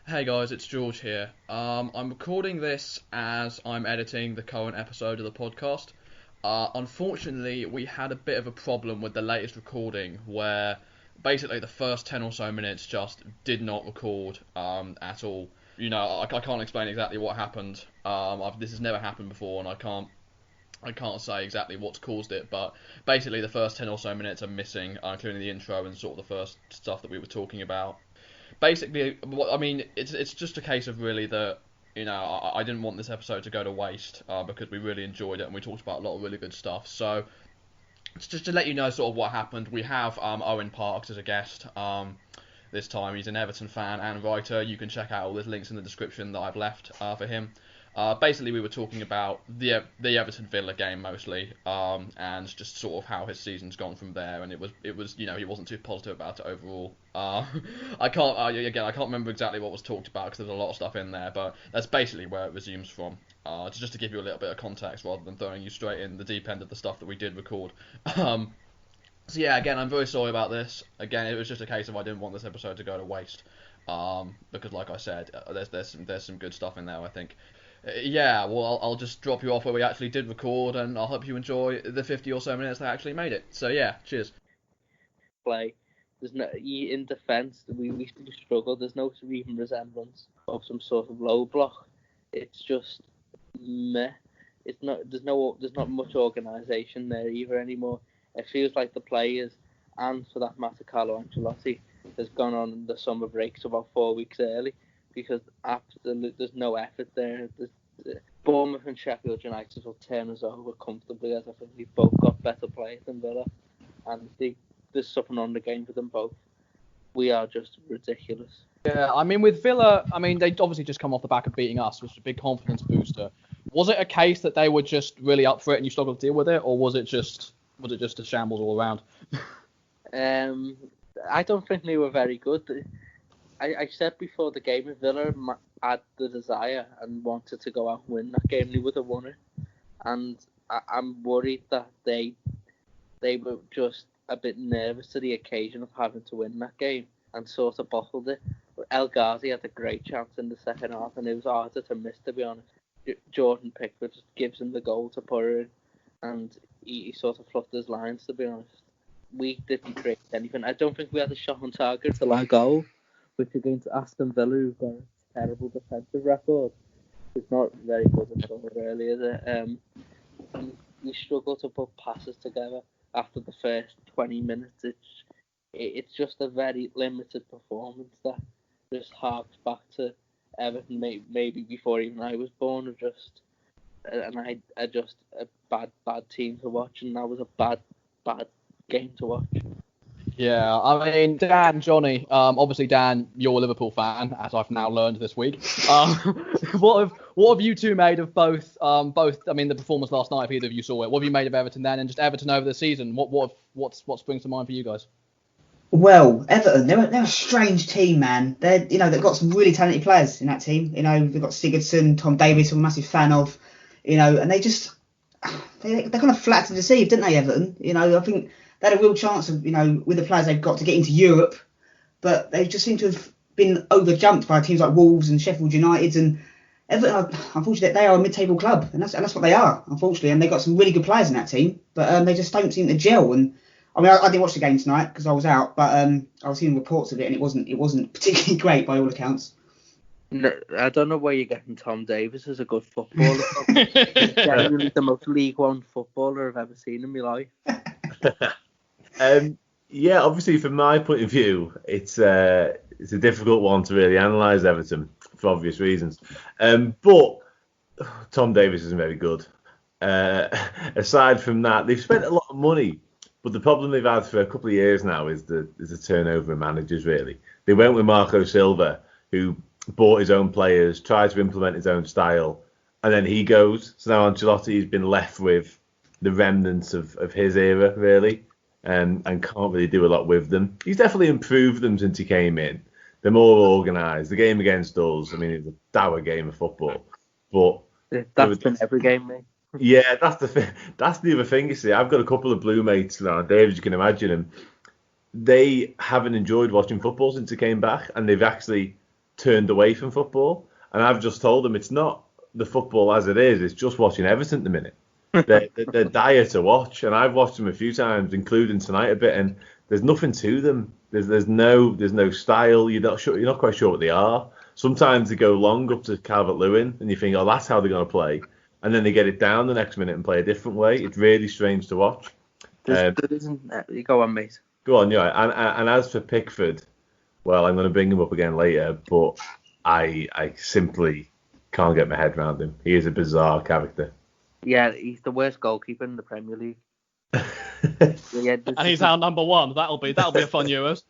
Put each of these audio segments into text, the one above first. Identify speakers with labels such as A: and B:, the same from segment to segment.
A: Hey guys, it's George here. I'm recording this as I'm editing the current episode of the podcast. Unfortunately, we had a bit of a problem with the latest recording where basically the first 10 or so minutes just did not record at all. I can't explain exactly what happened. This has never happened before, and I can't say exactly what's caused it, but basically the first 10 or so minutes are missing, including the intro and sort of the first stuff that we were talking about. Basically, I mean, it's just a case of really that I didn't want this episode to go to waste because we really enjoyed it and we talked about a lot of really good stuff. So just to let you know sort of what happened, we have Owen Parkes as a guest. This time he's an Everton fan and writer. You can check out all the links in the description that I've left for him. Basically, we were talking about the Everton Villa game mostly, and just sort of how his season's gone from there. And it was he wasn't too positive about it overall. I can't remember exactly what was talked about because there's a lot of stuff in there, but that's basically where it resumes from. Just to give you a little bit of context rather than throwing you straight in the deep end of the stuff that we did record. So yeah, again, I'm very sorry about this. Again, it was just a case of I didn't want this episode to go to waste. Because like I said, there's some good stuff in there, I think. Yeah, well, I'll just drop you off where we actually did record, and I hope you enjoy the 50 or so minutes that actually made it. So yeah, cheers.
B: Play. There's no in defence. We struggle. There's no even resemblance of some sort of low block. It's just meh. It's not. There's not much organisation there either anymore. It feels like the players, and for that matter, Carlo Ancelotti has gone on the summer breaks about 4 weeks early because there's no effort there. Bournemouth and Sheffield United will turn us over comfortably, as I think we've both got better players than Villa, and there's something on the game for them both. We are just ridiculous.
C: Yeah, I mean, with Villa, I mean, they obviously just come off the back of beating us, which is a big confidence booster. Was it a case that they were just really up for it and you struggled to deal with it, or was it just a shambles all around?
B: I don't think they were very good. I said before the game, if Villa had the desire and wanted to go out and win that game, they would have won it. And I'm worried that they were just a bit nervous to the occasion of having to win that game and sort of bottled it. El Ghazi had a great chance in the second half, and it was harder to miss, to be honest. Jordan Pickford just gives him the goal to put her in, and he sort of flutters lines, to be honest. We didn't create anything. I don't think we had a shot on target to our goal, which against Aston Villa, who've got a terrible defensive record. It's not very good at all, really, is it? We struggle to put passes together after the first 20 minutes. It's just a very limited performance that just harks back to Everton, maybe before even I was born, I just a bad team to watch, and that was a bad game to watch.
C: Yeah, I mean, Dan, Johnny, obviously Dan, you're a Liverpool fan, as I've now learned this week. What have you two made of both? I mean, the performance last night, if either of you saw it. What have you made of Everton then, and just Everton over the season? What springs to mind for you guys?
D: Well, Everton, they're a strange team, man. They've got some really talented players in that team. They've got Sigurdsson, Tom Davies, who I'm a massive fan of. And they're kind of flat to deceive, didn't they, Everton? I think they had a real chance of, with the players they've got to get into Europe, but they just seem to have been overjumped by teams like Wolves and Sheffield United. And Everton, unfortunately, they are a mid-table club, and that's what they are, unfortunately. And they've got some really good players in that team, but they just don't seem to gel. And I mean, I didn't watch the game tonight because I was out, but I was seeing reports of it, and it wasn't particularly great by all accounts.
B: No, I don't know where you're getting Tom Davies as a good footballer. He's genuinely the most League One footballer I've ever seen in my life.
E: Yeah, obviously from my point of view, it's a difficult one to really analyse Everton for obvious reasons. But Tom Davies isn't very good. Aside from that, they've spent a lot of money. But the problem they've had for a couple of years now is the turnover of managers, really. They went with Marco Silva, who bought his own players, tried to implement his own style, and then he goes. So now Ancelotti's been left with the remnants of his era, really, and can't really do a lot with them. He's definitely improved them since he came in. They're more organised. The game against us, I mean, it's a dour game of football. But
B: that's been every game, mate.
E: Yeah, that's the other thing, you see. I've got a couple of blue mates now, David, you can imagine them. They haven't enjoyed watching football since he came back, and they've actually turned away from football. And I've just told them it's not the football as it is. It's just watching Everton at the minute. They're dire to watch, and I've watched them a few times, including tonight a bit. And there's nothing to them. There's no style. You're not quite sure what they are. Sometimes they go long up to Calvert-Lewin, and you think, oh, that's how they're going to play. And then they get it down the next minute and play a different way. It's really strange to watch.
B: You go on, mate.
E: Go on, yeah. And as for Pickford, well, I'm going to bring him up again later, but I simply can't get my head around him. He is a bizarre character.
B: Yeah, he's the worst goalkeeper in the Premier League.
C: And he's our number one. That'll be a fun Euros.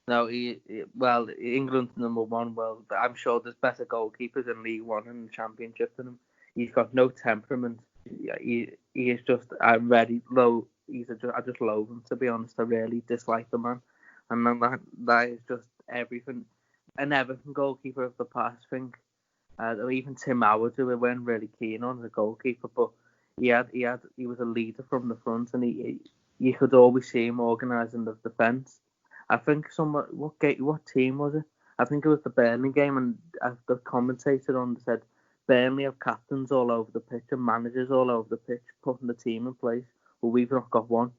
B: No, England's number one. Well, I'm sure there's better goalkeepers in League One and the Championship than him. He's got no temperament. He is just very low. I just loathe him, to be honest. I really dislike the man, and then that is just everything. An Everton goalkeeper of the past, I think. Even Tim Howard, who we weren't really keen on as a goalkeeper, but he was a leader from the front, and you could always see him organising the defence. I think what team was it? I think it was the Burnley game, and the commentator on said Burnley have captains all over the pitch and managers all over the pitch putting the team in place. Well, we've not got one,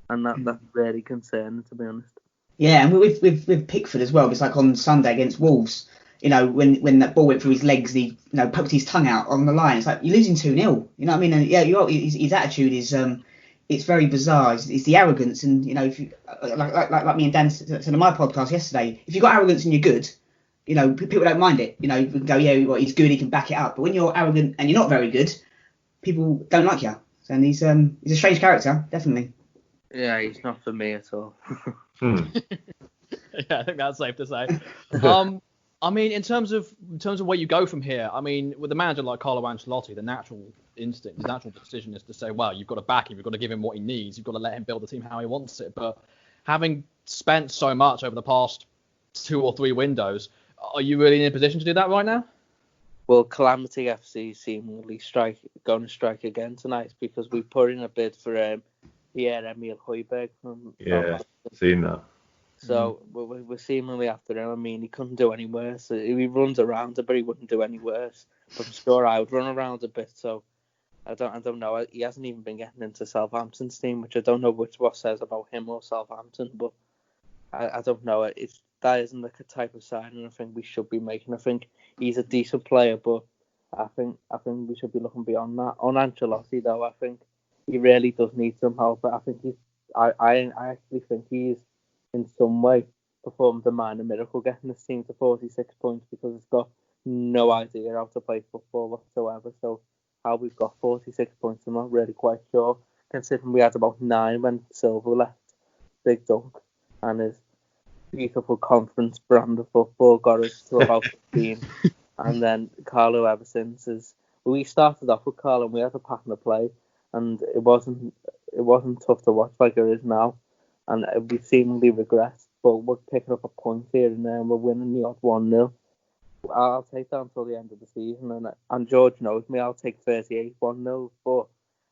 B: and that's really concerning, to be honest.
D: Yeah, and with Pickford as well. It's like on Sunday against Wolves. When that ball went through his legs, and he poked his tongue out on the line. It's like you're losing 2-0. You know what I mean? And yeah, his attitude is it's very bizarre. It's the arrogance, and if you like me and Dan said on my podcast yesterday, if you've got arrogance and you're good, people don't mind it. You can go, yeah, well, he's good, he can back it up. But when you're arrogant and you're not very good, people don't like you. And he's a strange character, definitely.
B: Yeah, he's not for me at all.
C: Yeah, I think that's safe to say. I mean, in terms of where you go from here, I mean, with a manager like Carlo Ancelotti, the natural instinct, the natural decision is to say, well, you've got to back him, you've got to give him what he needs, you've got to let him build the team how he wants it. But having spent so much over the past 2 or 3 windows, are you really in a position to do that right now?
B: Well, Calamity FC seemingly going to strike again tonight because we put in a bid for Pierre-Emile Højbjerg from.
E: Yeah, seen that.
B: So we're seemingly after him. I mean, he couldn't do any worse. He runs around it, but he wouldn't do any worse. But I'm sure I would run around a bit. So I don't know. He hasn't even been getting into Southampton's team, which I don't know what says about him or Southampton. But I don't know. That isn't the type of signing I think we should be making. I think he's a decent player, but I think we should be looking beyond that. On Ancelotti, though, I think he really does need some help. But I think I actually think he's in some way performed a minor miracle getting this team to 46 points because it's got no idea how to play football whatsoever. So how we've got 46 points, I'm not really quite sure, considering we had about 9 when Silva left. Big dunk. And his beautiful conference brand of football got us to about 15. And then Carlo ever since we started off with Carlo and we had a pattern of play, and it wasn't tough to watch like it is now. And we seemingly regressed, but we're picking up a point here and there, and we're winning the odd 1-0. I'll take that until the end of the season, and George knows me, I'll take 38 1-0, but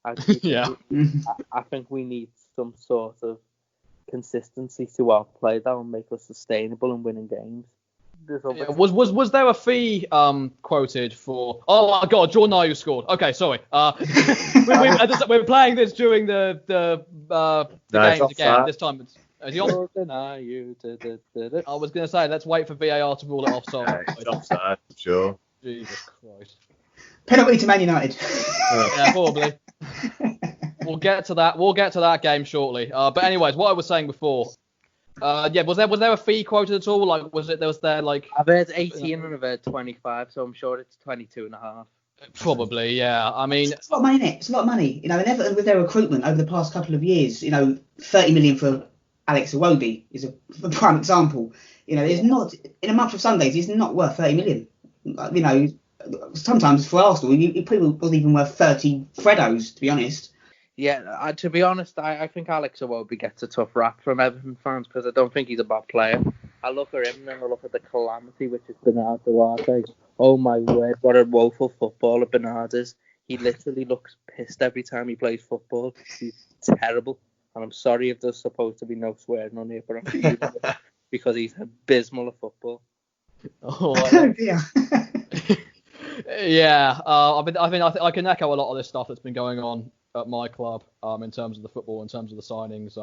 B: I think we need some sort of consistency to our play that will make us sustainable in winning games.
C: Yeah, was there a fee quoted for? Oh my God, Jordan Ayew scored. Okay, sorry. We're playing this during the games again. This time it's
B: Jordan Ayew.
C: I was going to say, let's wait for VAR to rule it offside.
E: It's offside, sure.
C: Jesus Christ.
D: Penalty to Man United.
C: Yeah, probably. We'll get to that game shortly. But anyways, what I was saying before. Was there a fee quoted at all? Like, was there like?
B: I've heard 18 and I've heard 25, so I'm sure it's 22.5.
C: Probably, yeah. I mean,
D: it's a lot of money, innit? It's a lot of money. In Everton with their recruitment over the past couple of years, 30 million for Alex Iwobi is a prime example. There's not in a month of Sundays, he's not worth 30 million. Sometimes for Arsenal, he probably wasn't even worth 30 Freddos, to be honest.
B: Yeah, to be honest, I think Alex Iwobi gets a tough rap from Everton fans because I don't think he's a bad player. I look at him and I look at the calamity which is Bernard Duarte. Oh my word, what a woeful footballer Bernard is. He literally looks pissed every time he plays football. He's terrible. And I'm sorry if there's supposed to be no swearing on here, but I'm feeling it because he's abysmal at football.
C: Oh,
D: Yeah.
C: yeah, I can echo a lot of this stuff that's been going on at my club, in terms of the football, in terms of the signings.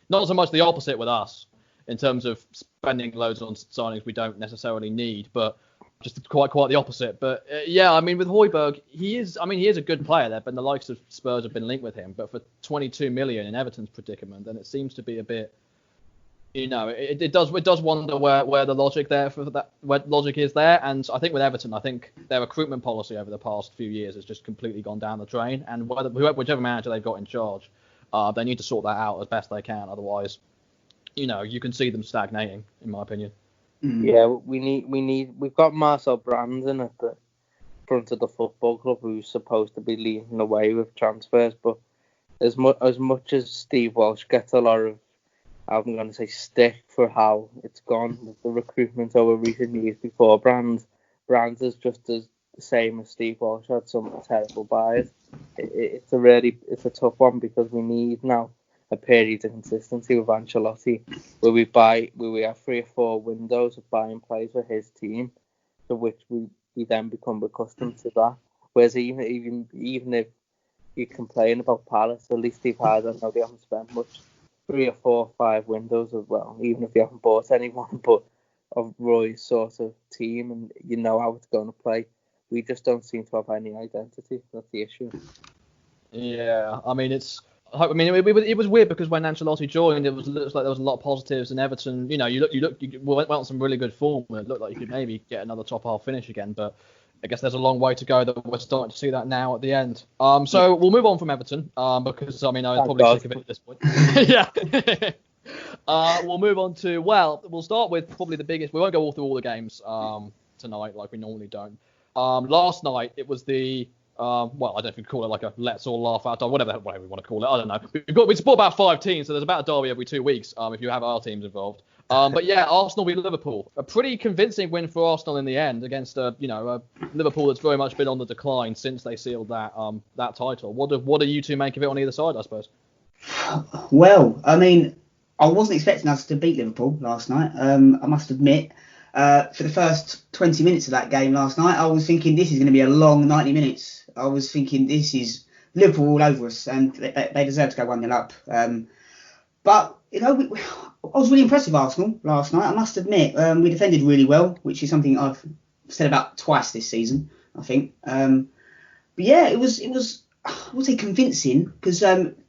C: Not so much the opposite with us, in terms of spending loads on signings we don't necessarily need, but just quite the opposite. But yeah, I mean, with Højbjerg, he is a good player there, but the likes of Spurs have been linked with him. But for 22 million in Everton's predicament, then it seems to be a bit. It does wonder where the logic there for that, where logic is there. And I think with Everton, I think their recruitment policy over the past few years has just completely gone down the drain. And whichever manager they've got in charge, they need to sort that out as best they can. Otherwise, you can see them stagnating, in my opinion.
B: Yeah, we've got Marcel Brandon at the front of the football club, who's supposed to be leading the way with transfers. But as much as Steve Walsh gets a lot of, I'm going to say, stick for how it's gone with the recruitment over recent years before Brands is just as the same as Steve Walsh had some terrible buys. It's a tough one, because we need now a period of consistency with Ancelotti, where we have 3 or 4 windows of buying players for his team, to which we then become accustomed to that. Whereas even if you complain about Palace, at least they've had, I know they haven't spent much, 3 or 4 or 5 windows of, well, even if they haven't bought anyone, but of Roy's sort of team, and you know how it's going to play. We just don't seem to have any identity. That's the issue.
C: Yeah, I mean, it was weird, because when Ancelotti joined, it looks like there was a lot of positives, and Everton, you went on some really good form, and it looked like you could maybe get another top half finish again, but I guess there's a long way to go. That we're starting to see that now at the end. So we'll move on from Everton, because I mean, I'm probably sick of it at this point. Yeah. We'll move on to, we'll start with probably the biggest. We won't go all through all the games tonight like we normally don't. Last night it was the I don't know if you call it like a let's all laugh out, or whatever we want to call it. I don't know. We support about 5 teams, so there's about a derby every 2 weeks. If you have our teams involved. But yeah, Arsenal beat Liverpool. A pretty convincing win for Arsenal in the end, against a Liverpool that's very much been on the decline since they sealed that title. What do you two make of it on either side, I suppose?
D: Well, I mean, I wasn't expecting us to beat Liverpool last night. I must admit. For the first 20 minutes of that game last night, I was thinking this is going to be a long 90 minutes. I was thinking this is Liverpool all over us, and they deserve to go 1-0 up. But, I was really impressed with Arsenal last night, I must admit. We defended really well, which is something I've said about twice this season, I think. But yeah, it was I would say convincing, because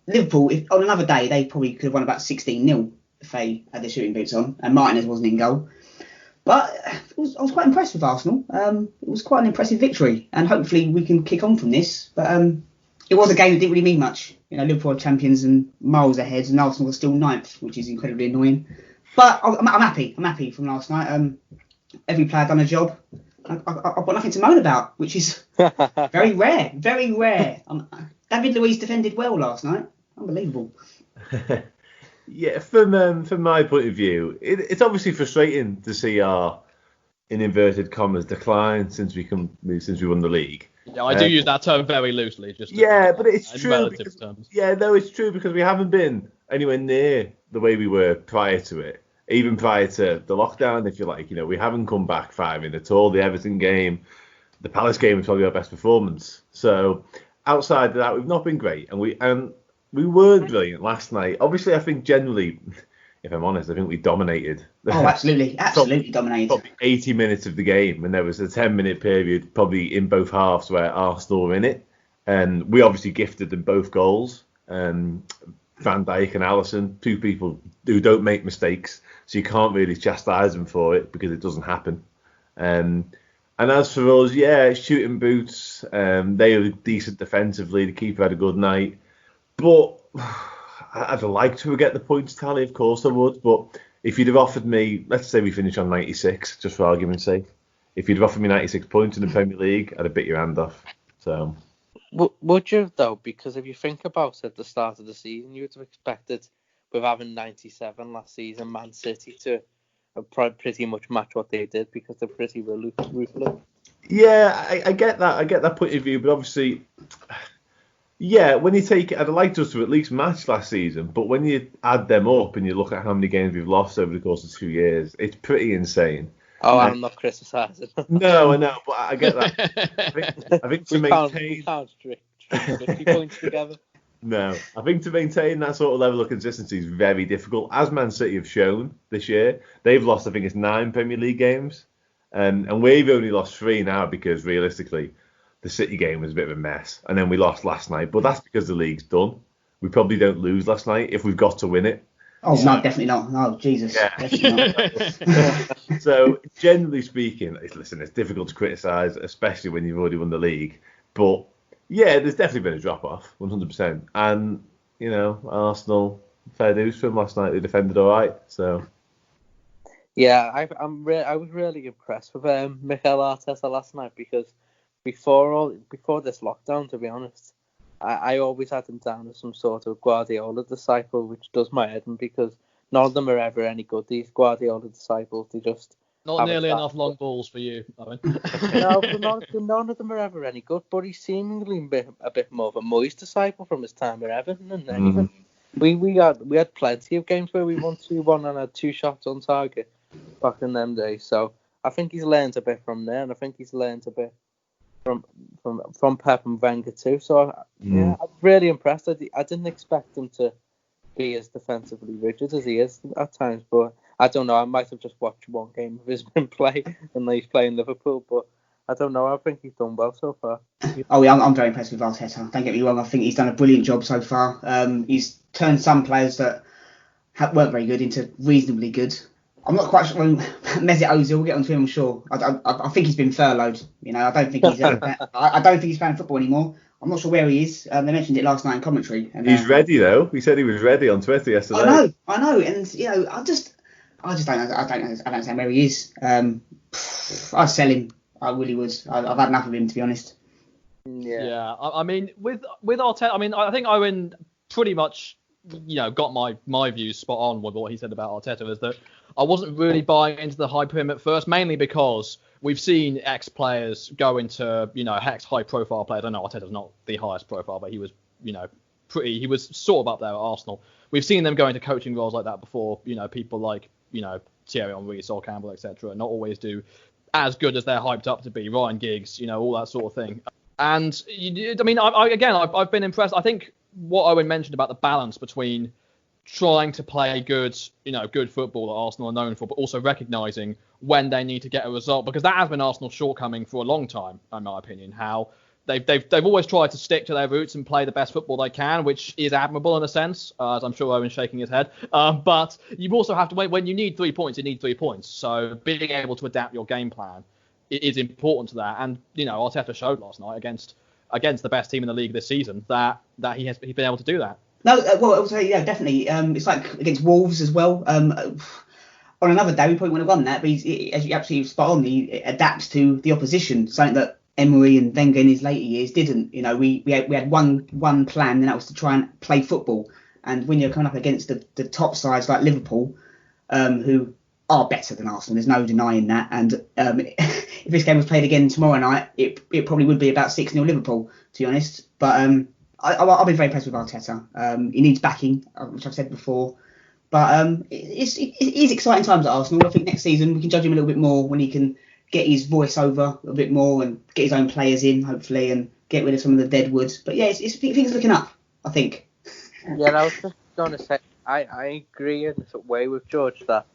D: Liverpool, if on another day, they probably could have won about 16-0 if they had their shooting boots on, and Martinez wasn't in goal. But I was quite impressed with Arsenal. It was quite an impressive victory, and hopefully we can kick on from this. But it was a game that didn't really mean much. Liverpool are champions and miles ahead, and Arsenal are still 9th, which is incredibly annoying. But I'm happy. I'm happy from last night. Every player done a job. I've got nothing to moan about, which is very rare. Very rare. David Luiz defended well last night. Unbelievable.
E: Yeah, from my point of view, it's obviously frustrating to see our, in inverted commas, decline since we won the league.
C: Yeah, I do use that term very loosely.
E: But it's true. It's true, because we haven't been anywhere near the way we were prior to it, even prior to the lockdown, if you like. We haven't come back firing at all. The Everton game, the Palace game was probably our best performance. So outside of that, we've not been great, and we weren't brilliant last night. Obviously, I think generally, if I'm honest, I think we dominated.
D: Oh, absolutely dominated.
E: Probably 80 minutes of the game, and there was a 10-minute period probably in both halves where Arsenal were in it. And we obviously gifted them both goals. Van Dijk and Alisson, 2 people who don't make mistakes, so you can't really chastise them for it because it doesn't happen. And as for us, shooting boots, they were decent defensively. The keeper had a good night. But I'd like to get the points tally, of course I would. But if you'd have offered me, let's say we finish on 96, just for argument's sake. If you'd have offered me 96 points in the Premier League, I'd have bit your hand off. So,
B: would you, though? Because if you think about it, at the start of the season, you would have expected, with having 97 last season, Man City to pretty much match what they did, because they're pretty ruthless.
E: Yeah, I get that. I get that point of view, but obviously, yeah, when you take it, I'd like us to at least match last season, but when you add them up and you look at how many games we've lost over the course of 2 years, it's pretty insane.
B: Oh, I'm not criticising.
E: No, I know, but I get that. I think to
B: we can't string 50 points together.
E: No, I think to maintain that sort of level of consistency is very difficult, as Man City have shown this year. They've lost, I think it's 9 Premier League games, and we've only lost 3 now because realistically, the City game was a bit of a mess, and then we lost last night. But that's because the league's done. We probably don't lose last night if we've got to win it.
D: Oh, no, definitely not. No, Jesus.
E: Yeah.
D: Definitely not.
E: So, generally speaking, listen, it's difficult to criticise, especially when you've already won the league. But, yeah, there's definitely been a drop-off, 100%. And, you know, Arsenal, fair dues for them last night. They defended all right, so...
B: Yeah, I was really impressed with Mikel Arteta last night because before this lockdown, to be honest, I always had him down as some sort of Guardiola disciple, which does my head in because none of them are ever any good. These Guardiola disciples, they just
C: not nearly enough long balls for you, Owen.
B: No, none of them are ever any good. But he's seemingly a bit more of a Moyes disciple from his time at Everton and anything. We had plenty of games where we won 2-1 and had 2 shots on target back in them days. So I think he's learned a bit from there, and I think he's learned a bit from Pep and Wenger too. So yeah, I'm really impressed. I didn't expect him to be as defensively rigid as he is at times, but I don't know. I might have just watched one game of his play and he's playing Liverpool, but I don't know. I think he's done well so far.
D: Oh yeah, I'm very impressed with Arteta. Don't get me wrong. I think he's done a brilliant job so far. He's turned some players that weren't very good into reasonably good. I'm not quite sure. Mesut Ozil, we'll get onto him, I'm sure. I think he's been furloughed. You know, I don't think he's. I don't think he's playing football anymore. I'm not sure where he is. They mentioned it last night in commentary. And,
E: he's ready though. He said he was ready on Twitter yesterday.
D: I know, and you know, I just don't know. I don't understand where he is. I'd sell him. I really would. I've had enough of him, to be honest.
C: Yeah. I mean, with Arteta, I mean, I think Owen pretty much, you know, got my views spot on with what he said about Arteta. Is that I wasn't really buying into the hype of him at first, mainly because we've seen ex-players go into, you know, high-profile players. I know Arteta's not the highest profile, but he was, you know, he was sort of up there at Arsenal. We've seen them go into coaching roles like that before. You know, people like, you know, Thierry Henry, Sol Campbell, etc. Not always do as good as they're hyped up to be. Ryan Giggs, you know, all that sort of thing. And I mean, I've been impressed. I think what Owen mentioned about the balance between trying to play good football that Arsenal are known for, but also recognising when they need to get a result, because that has been Arsenal's shortcoming for a long time, in my opinion. How they've always tried to stick to their roots and play the best football they can, which is admirable in a sense, as I'm sure Owen's shaking his head. But you also have to wait when you need 3 points. You need 3 points. So being able to adapt your game plan is important to that. And you know, Arteta showed last night against the best team in the league this season that he's been able to do that.
D: No, well, I would say, yeah, definitely. It's like against Wolves as well. On another day, we probably wouldn't have won that, but as you absolutely spot on, he adapts to the opposition, something that Emery and Wenger in his later years didn't. You know, we had one plan, and that was to try and play football. And when you're coming up against the top sides like Liverpool, who are better than Arsenal, there's no denying that. And if this game was played again tomorrow night, it probably would be about 6-0 Liverpool, to be honest. But I've been very impressed with Arteta. He needs backing, which I've said before. But it is exciting times at Arsenal. I think next season we can judge him a little bit more when he can get his voice over a little bit more and get his own players in, hopefully, and get rid of some of the dead wood. But yeah, things looking up, I think.
B: Yeah, I was just going to say, I agree in a way with George that,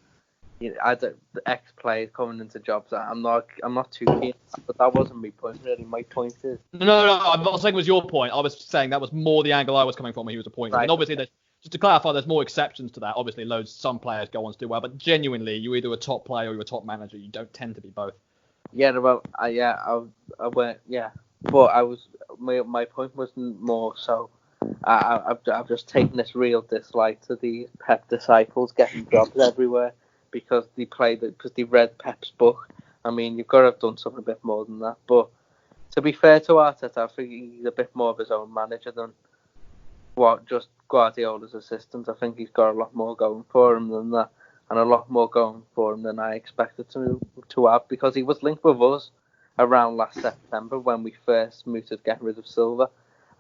B: you know, the ex-players coming into jobs, I'm not too keen, but that wasn't my point really. My point is...
C: No, I'm not saying it was your point. I was saying that was more the angle I was coming from when he was appointed. Right. And obviously, just to clarify, there's more exceptions to that. Obviously, some players go on to do well, but genuinely, you're either a top player or you're a top manager. You don't tend to be both.
B: Yeah, well, I went, yeah. But I was, my point was more so, I've just taken this real dislike to these Pep disciples getting jobs everywhere because they read Pep's book. I mean, you've got to have done something a bit more than that. But to be fair to Arteta, I think he's a bit more of his own manager than just Guardiola's assistant. I think he's got a lot more going for him than that, and a lot more going for him than I expected to have, because he was linked with us around last September when we first mooted getting rid of Silva,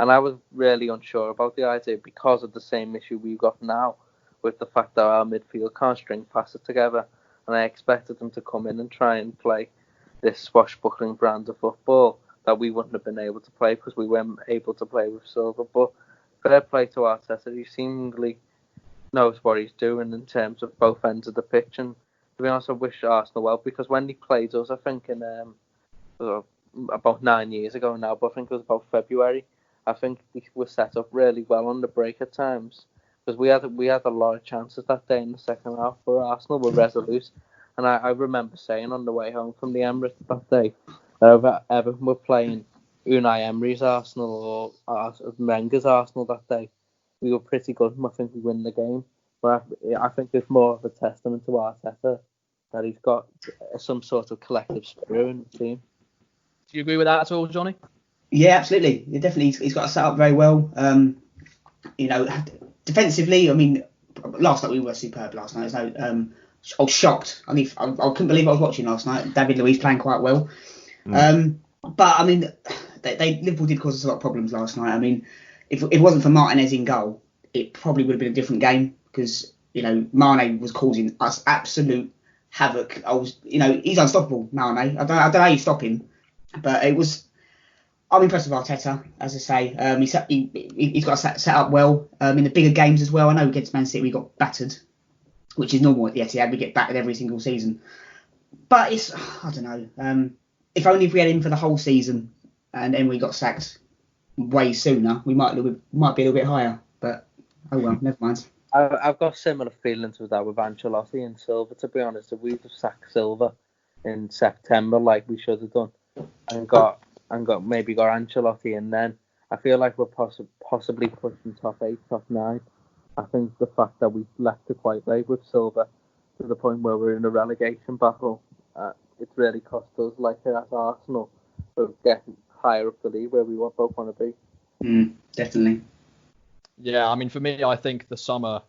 B: and I was really unsure about the idea because of the same issue we've got now with the fact that our midfield can't string passes together. and I expected them to come in and try and play this swashbuckling brand of football that we wouldn't have been able to play because we weren't able to play with Silva. But fair play to Arteta, he seemingly knows what he's doing in terms of both ends of the pitch. And to be honest, I wish Arsenal well, because when he played us, I think in about 9 years ago now, but I think it was about February, I think we were set up really well on the break at times, because we had a lot of chances that day in the second half, for Arsenal were resolute. And I remember saying on the way home from the Emirates that day, that Everton were playing Unai Emery's Arsenal or Wenger's Arsenal that day, we were pretty good, and I think we win the game. But I think it's more of a testament to Arteta that he's got some sort of collective spirit in the team.
C: Do you agree with that at all, Johnny?
D: Yeah, absolutely. Yeah, definitely, he's got it set up very well. Defensively, I mean, last night we were superb. Last night, I was shocked. I couldn't believe I was watching last night. David Luiz playing quite well. But I mean, Liverpool did cause us a lot of problems last night. I mean, if it wasn't for Martinez in goal, it probably would have been a different game, because Mane was causing us absolute havoc. He's unstoppable, Mane. I don't know how you stop him, but I'm impressed with Arteta, as I say. He's got set up well in the bigger games as well. I know against Man City we got battered, which is normal at the Etihad. We get battered every single season. But I don't know. If only if we had him for the whole season and then we got sacked way sooner, we might be a little bit higher. But oh well, never mind.
B: I've got similar feelings with that with Ancelotti and Silva, to be honest. If we'd have sacked Silva in September like we should have done, and got Ancelotti in then, I feel like we're possibly pushing top 8, top 9. I think the fact that we left it quite late with Silva to the point where we're in a relegation battle, it's really cost us, like as Arsenal, of getting higher up the league where we both want to be.
D: Definitely.
C: Yeah, I mean, for me, I think the summer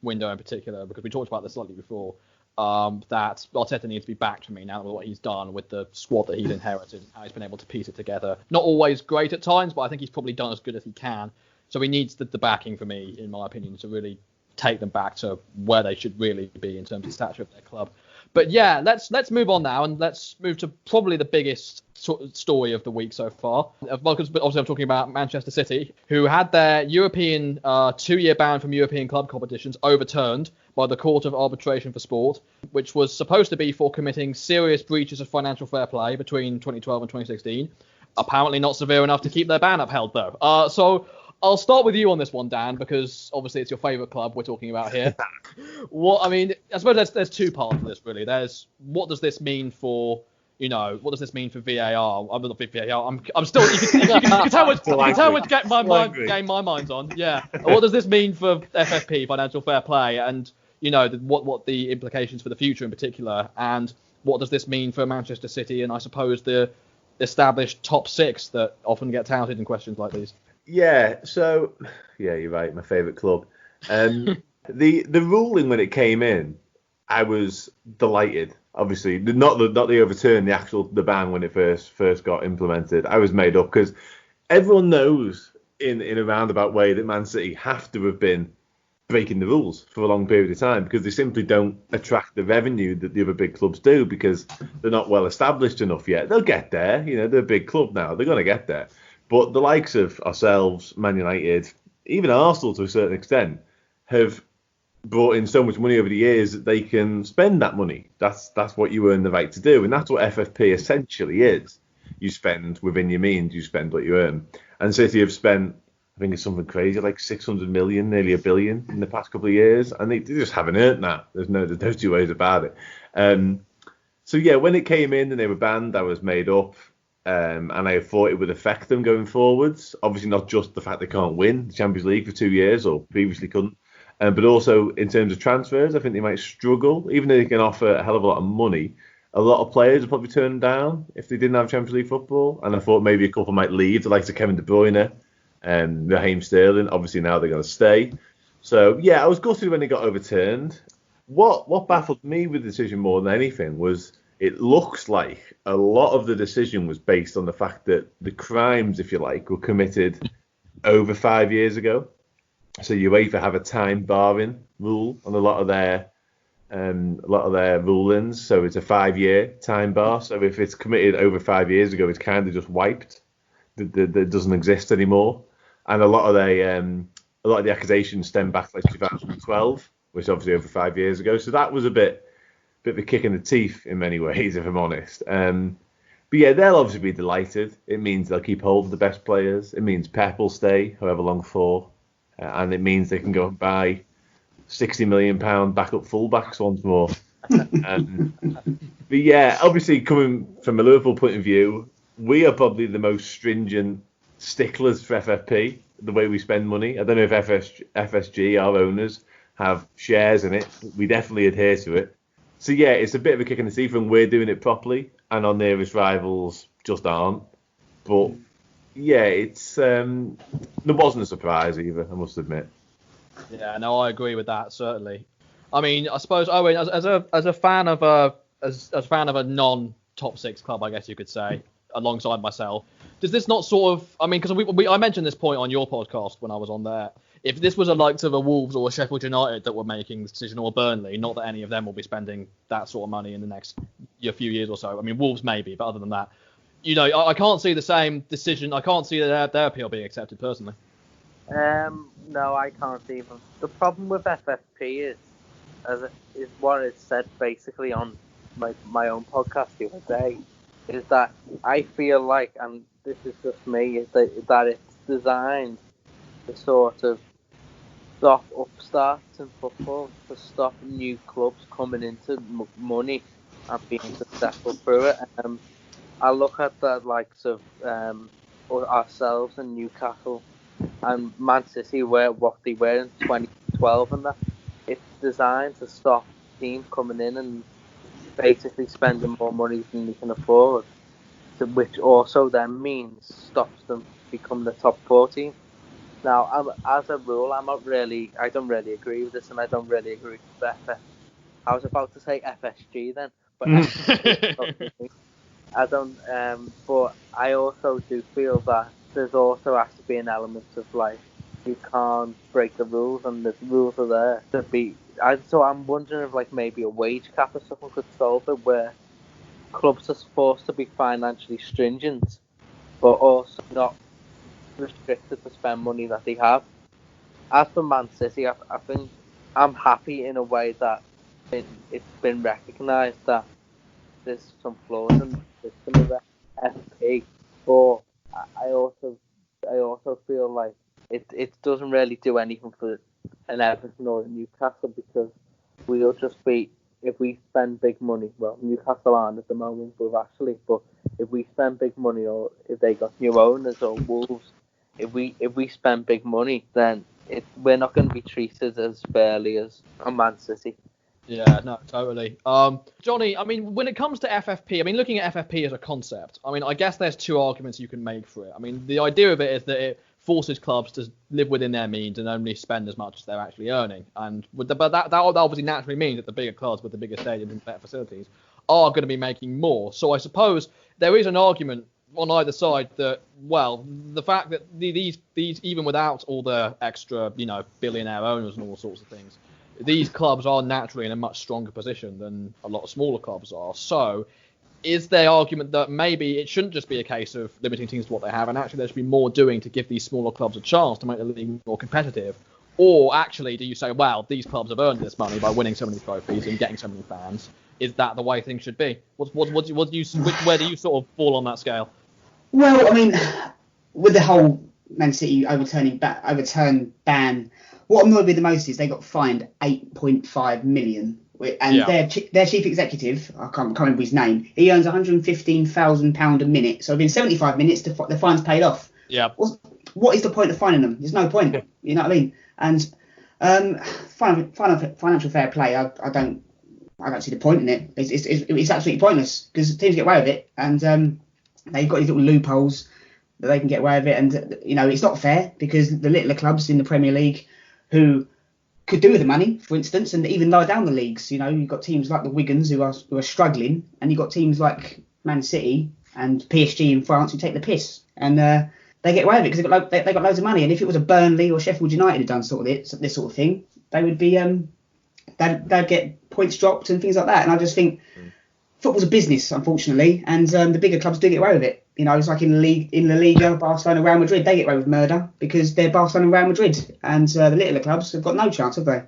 C: window in particular, because we talked about this slightly before, that Arteta needs to be backed for me now with what he's done with the squad that he's inherited, how he's been able to piece it together. Not always great at times, but I think he's probably done as good as he can. So he needs the backing, for me, in my opinion, to really take them back to where they should really be in terms of stature of their club. But yeah, let's move on now, and let's move to probably the biggest story of the week so far. Obviously, I'm talking about Manchester City, who had their European 2-year ban from European club competitions overturned by the Court of Arbitration for Sport, which was supposed to be for committing serious breaches of financial fair play between 2012 and 2016. Apparently not severe enough to keep their ban upheld, though. So I'll start with you on this one, Dan, because obviously it's your favourite club we're talking about here. I suppose there's two parts to this, really. There's what does this mean for, what does this mean for VAR? I'm not VAR. I'm still. You can tell which game my mind's on. Yeah. What does this mean for FFP, financial fair play, and what the implications for the future in particular, and what does this mean for Manchester City, and I suppose the established top 6 that often get touted in questions like these.
E: Yeah, so you're right. My favourite club. The ruling when it came in, I was delighted. Obviously, not they overturned the ban when it first got implemented. I was made up because everyone knows in a roundabout way that Man City have to have been breaking the rules for a long period of time, because they simply don't attract the revenue that the other big clubs do, because they're not well established enough yet. They'll get there. They're a big club now. They're going to get there. But the likes of ourselves, Man United, even Arsenal to a certain extent, have brought in so much money over the years that they can spend that money. That's what you earn the right to do. And that's what FFP essentially is. You spend within your means, you spend what you earn. And City have spent, I think it's something crazy, like 600 million, nearly $1 billion in the past couple of years. And they just haven't earned that. There's no two ways about it. So yeah, when it came in and they were banned, I was made up. And I thought it would affect them going forwards. Obviously, not just the fact they can't win the Champions League for 2 years, or previously couldn't, but also in terms of transfers, I think they might struggle. Even though they can offer a hell of a lot of money, a lot of players would probably turn down if they didn't have Champions League football. And I thought maybe a couple might leave, the likes of Kevin De Bruyne and Raheem Sterling. Obviously, now they're going to stay. So, yeah, I was gutted when it got overturned. What baffled me with the decision more than anything was it looks like a lot of the decision was based on the fact that the crimes, if you like, were committed over 5 years ago. So UEFA have a time barring rule on a lot of their a lot of their rulings. So it's a 5-year time bar. So if it's committed over 5 years ago, it's kind of just wiped. That doesn't exist anymore. And a lot of the accusations stem back to like 2012, which is obviously over 5 years ago. So that was a bit of a kick in the teeth in many ways, if I'm honest. But yeah, they'll obviously be delighted. It means they'll keep hold of the best players. It means Pep will stay however long for. And it means they can go and buy £60 million backup fullbacks once more. But yeah, obviously coming from a Liverpool point of view, we are probably the most stringent sticklers for FFP, the way we spend money. I don't know if FSG, our owners, have shares in it. But we definitely adhere to it. So yeah, it's a bit of a kick in the teeth when we're doing it properly and our nearest rivals just aren't. But yeah, it's there wasn't a surprise either, I must admit.
C: Yeah, no, I agree with that certainly. I mean, I suppose Owen, as a fan of a non-top 6 club, I guess you could say, alongside myself, does this not sort of? I mean, because I mentioned this point on your podcast when I was on there. If this was a likes of a Wolves or a Sheffield United that were making the decision, or Burnley, not that any of them will be spending that sort of money in the next few years or so. I mean, Wolves maybe, but other than that, I can't see the same decision. I can't see their appeal being accepted personally.
B: No, I can't even. The problem with FFP is what it said basically on my own podcast the other day, is that I feel like, and this is just me, is that it's designed to sort of stop upstarts in football, to stop new clubs coming into money and being successful through it. I look at the likes of ourselves and Newcastle and Man City, what they were in 2012, and that it's designed to stop teams coming in and basically spending more money than they can afford, which also then means stops them becoming the top 14. Now, as a rule, I don't really agree with this, and I don't really agree with I was about to say FSG then, but I don't. But I also do feel that there's also has to be an element of like, you can't break the rules, and the rules are there to be. So I'm wondering if like maybe a wage cap or something could solve it, where clubs are forced to be financially stringent, but also not restricted to spend money that they have. As for Man City, I think I'm happy in a way that it's been recognised that there's some flaws in the system of FP, but I also feel like it doesn't really do anything for an Everton or a Newcastle, because we'll just be, if we spend big money, well, Newcastle aren't at the moment, but if we spend big money, or if they got new owners, or Wolves, if we spend big money, then we're not going to be treated as fairly as a Man City.
C: Yeah, no, totally. Johnny, I mean, when it comes to FFP, I mean, looking at FFP as a concept, I mean, I guess there's two arguments you can make for it. I mean, the idea of it is that it forces clubs to live within their means and only spend as much as they're actually earning. But that obviously naturally means that the bigger clubs with the bigger stadiums and better facilities are going to be making more. So I suppose there is an argument on either side that, well, the fact that these even without all the extra, billionaire owners and all sorts of things, these clubs are naturally in a much stronger position than a lot of smaller clubs are. So is there argument that maybe it shouldn't just be a case of limiting teams to what they have, and actually there should be more doing to give these smaller clubs a chance to make the league more competitive? Or actually do you say, well, these clubs have earned this money by winning so many trophies and getting so many fans? Is that the way things should be? Where do you sort of fall on that scale?
D: Well, I mean, with the whole Man City overturn ban, what annoyed me the most is they got fined 8.5 million, and their chief executive, I can't remember his name, he earns £115,000 a minute, so within 75 minutes the fine's paid off.
C: Yeah.
D: What is the point of fining them? There's no point. You know what I mean? And financial fair play, I don't see the point in it. It's absolutely pointless, because teams get away with it, and they've got these little loopholes that they can get away with it, and it's not fair, because the littler clubs in the Premier League who could do with the money, for instance, and even lower down the leagues, you've got teams like the Wigans who are struggling, and you've got teams like Man City and PSG in France who take the piss, and they get away with it because they got loads of money. And if it was a Burnley or Sheffield United who done this sort of thing, they would be they'd get points dropped and things like that. And I just think football's a business, unfortunately, and the bigger clubs do get away with it. You know, it's like in La Liga, Barcelona, Real Madrid, they get away with murder because they're Barcelona and Real Madrid, and the littler clubs have got no chance, have they?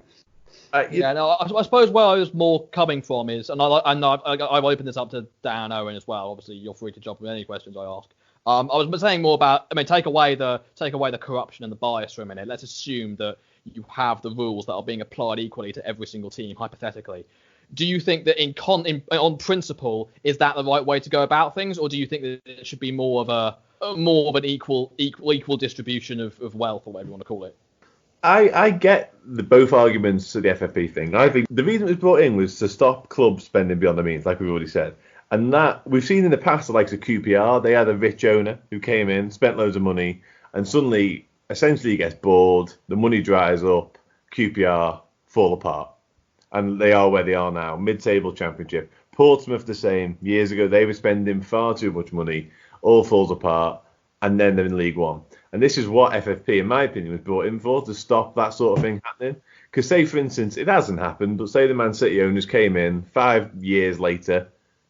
C: I suppose where I was more coming from is, and I've opened this up to Dan, Owen as well. Obviously, you're free to jump with any questions I ask. I was saying more about, take away the corruption and the bias for a minute. Let's assume that you have the rules that are being applied equally to every single team, hypothetically. Do you think that on principle, is that the right way to go about things, or do you think that it should be more of an equal distribution of wealth, or whatever you want to call it?
E: I get both arguments to the FFP thing. I think the reason it was brought in was to stop clubs spending beyond their means, like we've already said. And that we've seen in the past, the likes of QPR, they had a rich owner who came in, spent loads of money, and suddenly, essentially, he gets bored, the money dries up, QPR fall apart. And they are where they are now, mid-table championship. Portsmouth the same. Years ago, they were spending far too much money, all falls apart, and then they're in League One. And this is what FFP, in my opinion, was brought in for, to stop that sort of thing happening. Because say, for instance, it hasn't happened, but say the Man City owners came in 5 years later,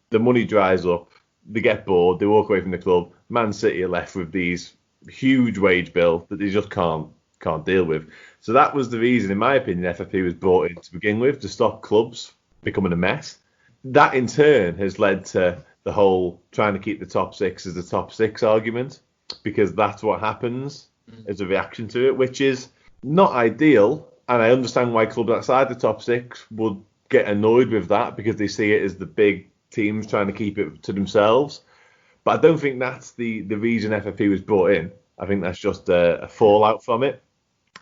E: the money dries up, they get bored, they walk away from the club, Man City are left with these huge wage bill that they just can't deal with. So that was the reason, in my opinion, FFP was brought in to begin with, to stop clubs becoming a mess. That, in turn, has led to the whole trying to keep the top six as the top six argument, because that's what happens as a reaction to it, which is not ideal. And I understand why clubs outside the top six would get annoyed with that, because they see it as the big teams trying to keep it to themselves. But I don't think that's the reason FFP was brought in. I think that's just a fallout from it.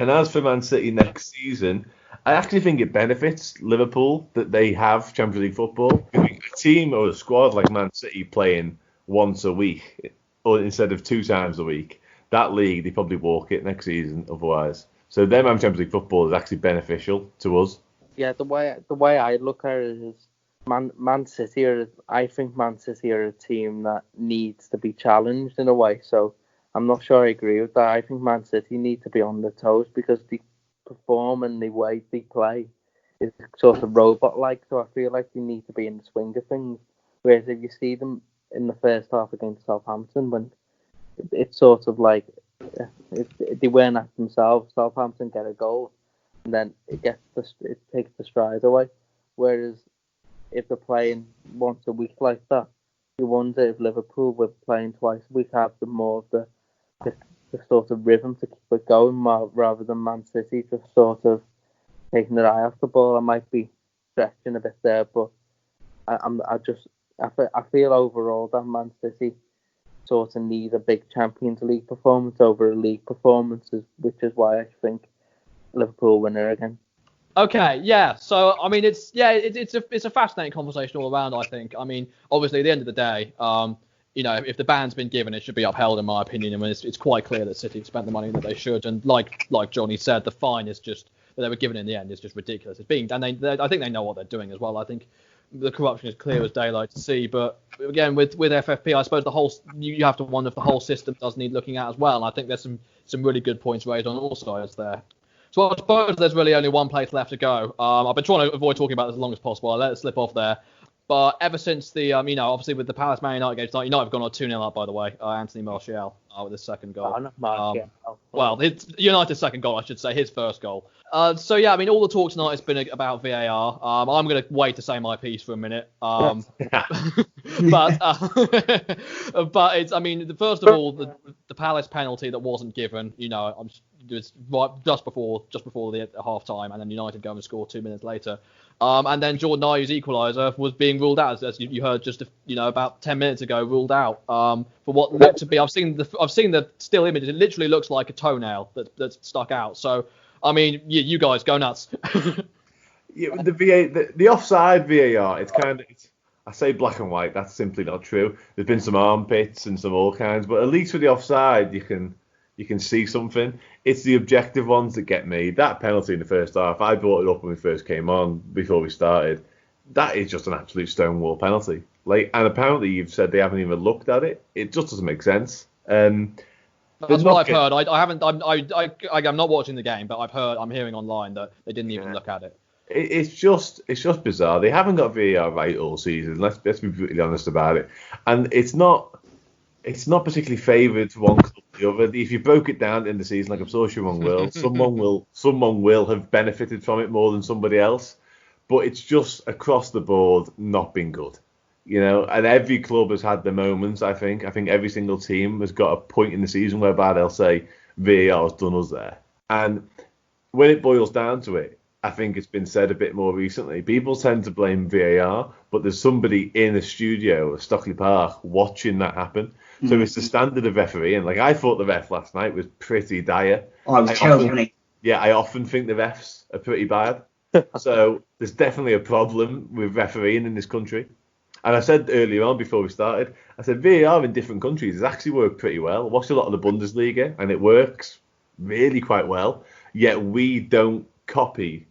E: And as for Man City next season, I actually think it benefits Liverpool that they have Champions League football. A team or a squad like Man City playing once a week, or instead of 2 times a week, that league, they probably walk it next season otherwise. So them having Champions League football is actually beneficial to us.
B: Yeah, the way I look at it is Man City I think Man City are a team that needs to be challenged in a way. So I'm not sure I agree with that. I think Man City need to be on their toes because they perform and the way they play is sort of robot-like. So I feel like they need to be in the swing of things. Whereas if you see them in the first half against Southampton, when it's sort of like they weren't at themselves, Southampton get a goal, and then it takes the stride away. Whereas if they're playing once a week like that, you wonder if Liverpool were playing twice a week, have more of the sort of rhythm to keep it going, rather than Man City just sort of taking their eye off the ball. I might be stretching a bit there, but I feel overall that Man City sort of need a big Champions League performance over a league performance, which is why I think Liverpool winner again.
C: Okay, yeah. So I mean, it's a fascinating conversation all around. I think. I mean, obviously, at the end of the day, if the ban's been given, it should be upheld, in my opinion. I mean, it's quite clear that City have spent the money that they should, and like Johnny said, the fine is just that they were given in the end is just ridiculous. It's being, and I think they know what they're doing as well. I think the corruption is clear as daylight to see. But again, with FFP, I suppose you have to wonder if the whole system does need looking at as well. And I think there's some really good points raised on all sides there. So I suppose there's really only one place left to go. I've been trying to avoid talking about this as long as possible. I'll let it slip off there. But ever since the, obviously with the Palace Man United games, United have gone on 2-0 up, by the way. Anthony Martial with his second goal.
B: Oh, not Martial.
C: Well, United's second goal, I should say, his first goal. So yeah, I mean, all the talk tonight has been about VAR. I'm going to wait to say my piece for a minute. But it's, I mean, first of all, the Palace penalty that wasn't given, it was right just before the half time, and then United go and score 2 minutes later. And then Jordan Ayew's equaliser was being ruled out, as you heard just about 10 minutes ago, ruled out for what looked to be. I've seen the still image. It literally looks like a toenail that's stuck out. So I mean, you guys go nuts.
E: Yeah, the offside VAR, it's kind of. I say black and white. That's simply not true. There's been some armpits and some all kinds, but at least with the offside, you can see something. It's the objective ones that get me. That penalty in the first half, I brought it up when we first came on before we started. That is just an absolute stonewall penalty. And apparently you've said they haven't even looked at it. It just doesn't make sense.
C: That's what I've heard. I haven't. I'm not watching the game, but I'm hearing online that they didn't even look at it.
E: It's just bizarre. They haven't got VAR right all season. Let's be brutally honest about it. And it's not particularly favoured to one club or the other. If you broke it down in the season, like I'm so sure someone will have benefited from it more than somebody else. But it's just across the board not been good. And every club has had their moments, I think. I think every single team has got a point in the season whereby they'll say, VAR has done us there. And when it boils down to it, I think it's been said a bit more recently. People tend to blame VAR, but there's somebody in a studio at Stockley Park watching that happen. So it's the standard of refereeing. Like, I thought the ref last night was pretty dire.
D: Oh, it was terrible, wasn't it?
E: Yeah, I often think the refs are pretty bad. So there's definitely a problem with refereeing in this country. And I said earlier on before we started, I said VAR in different countries has actually worked pretty well. I watched a lot of the Bundesliga, and it works really quite well. Yet we don't copy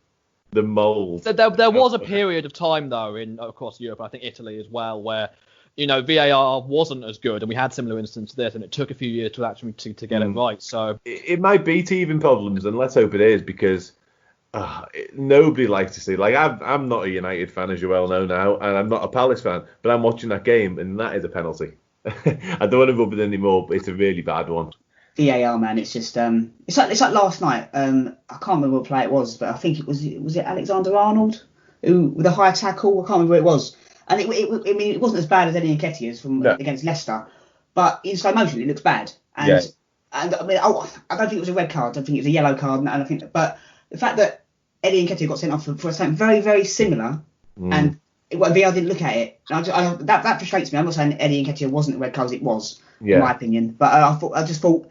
E: the mould.
C: There was a period of time, though, across Europe, I think Italy as well, where VAR wasn't as good, and we had similar instances to this, and it took a few years to actually to get it right. So
E: it might be teething problems, and let's hope it is, because nobody likes to see. Like, I'm not a United fan, as you well know now, and I'm not a Palace fan, but I'm watching that game, and that is a penalty. I don't want to rub it anymore, but it's a really bad one.
D: VAR, man, it's just it's like last night. I can't remember what play it was, but I think it was Alexander Arnold who with a high tackle. I can't remember what it was, and it wasn't as bad as Eddie Nketiah's against Leicester, but in slow motion it looks bad. And I don't think it was a red card. I don't think it was a yellow card, and I think, but the fact that Eddie Nketiah got sent off for something very, very similar, and VAR didn't look at it, and that frustrates me. I'm not saying Eddie Nketiah wasn't a red card, it was, in my opinion, but I just thought.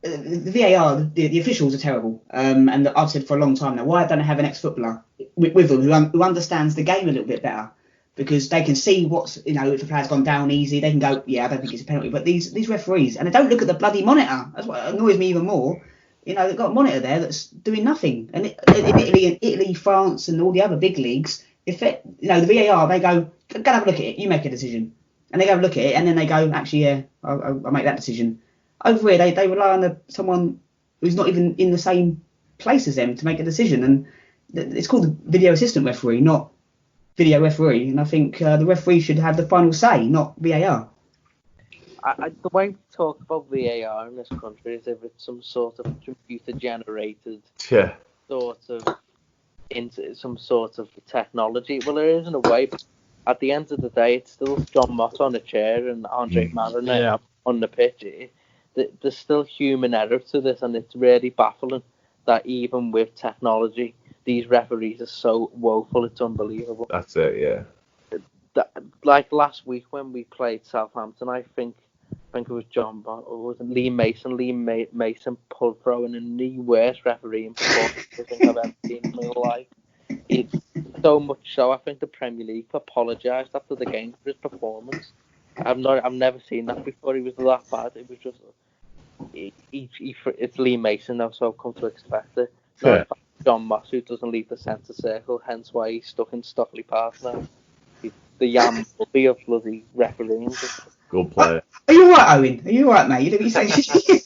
D: The VAR, the officials are terrible, and I've said for a long time now, why don't I have an ex-footballer with them who understands the game a little bit better, because they can see what's, if a player's gone down easy, they can go, yeah, I don't think it's a penalty. But these referees, and they don't look at the bloody monitor. That's what annoys me even more. They've got a monitor there that's doing nothing. And in Italy, France, and all the other big leagues, the VAR, they go have a look at it, you make a decision, and they go have a look at it, and then they go, actually, yeah, I'll make that decision. Over here, they rely on someone who's not even in the same place as them to make a decision, and it's called the video assistant referee, not video referee. And I think the referee should have the final say, not VAR.
B: The way we talk about VAR in this country is if it's some sort of computer generated sort of into some sort of technology. Well, there is in a way, but at the end of the day, it's still John Mott on a chair and Andre Mariner on the pitch. There's still human error to this, and it's really baffling that even with technology, these referees are so woeful. It's unbelievable.
E: That's it, yeah.
B: Like last week when we played Southampton, I think it was Lee Mason. Lee Mason pulled throwing in the worst refereeing performance I think I've ever seen in my life. It's so much so, I think the Premier League apologised after the game for his performance. I've never seen that before. He was that bad. It was just it's Lee Mason now, so I've come to expect it. Not John Moss, who doesn't leave the centre circle, hence why he's stuck in Stockley Park now. He's the Yam Bubby of bloody refereeing.
E: Good player.
D: Are you alright, Owen? Are you alright, mate? You don't say.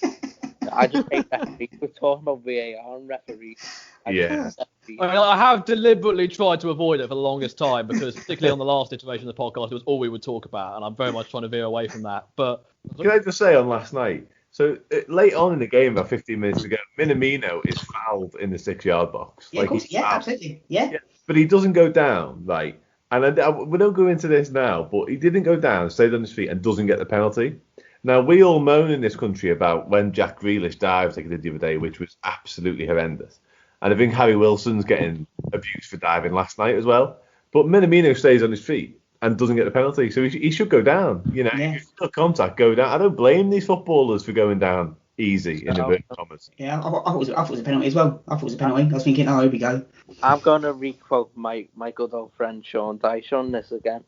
B: I just hate referees. We're talking about VAR and referees.
C: I have deliberately tried to avoid it for the longest time, because particularly on the last iteration of the podcast, it was all we would talk about, and I'm very much trying to veer away from that. But
E: can I just say on last night? So late on in the game, about 15 minutes ago, Minamino is fouled in the 6-yard box.
D: Yeah, absolutely. Yeah.
E: But he doesn't go down, right? And we don't go into this now, but he didn't go down, stayed on his feet, and doesn't get the penalty. Now, we all moan in this country about when Jack Grealish dived like he did the other day, which was absolutely horrendous. And I think Harry Wilson's getting abused for diving last night as well. But Minamino stays on his feet and doesn't get the penalty, so he should go down. If you feel contact, go down. I don't blame these footballers for going down easy in inverted commas.
D: Yeah, I thought it was a penalty as well. I thought it was a penalty. I was thinking, here we go.
B: I'm going to re-quote my good old friend Sean Dyche on this again.